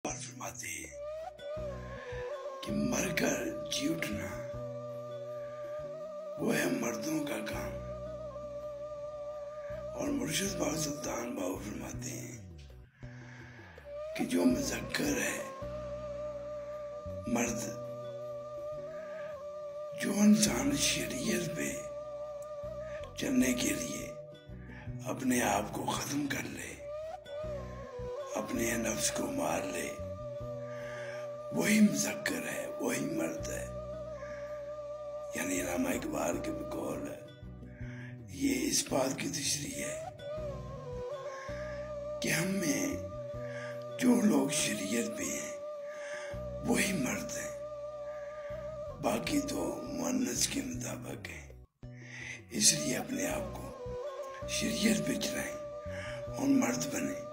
और फरमाते हैं कि मरकर जी उठना वो है मर्दों का काम। और मुर्शिद बाबा सुल्तान बाबू फरमाते हैं कि जो मुज़क्कर है मर्द, जो इंसान शरीयत पे चलने के लिए अपने आप को खत्म कर ले, अपने नफ्स को मार ले, वही मुज़क्कर है, वही मर्द है। यानी अल्लामा इकबाल के कौल है, ये इस बात की तशरीह है कि हमें जो लोग शरीयत पे हैं वही मर्द हैं, बाकी तो मुअन्नस के मुताबिक है। इसलिए अपने आप को शरीयत पे चलाएं और मर्द बने।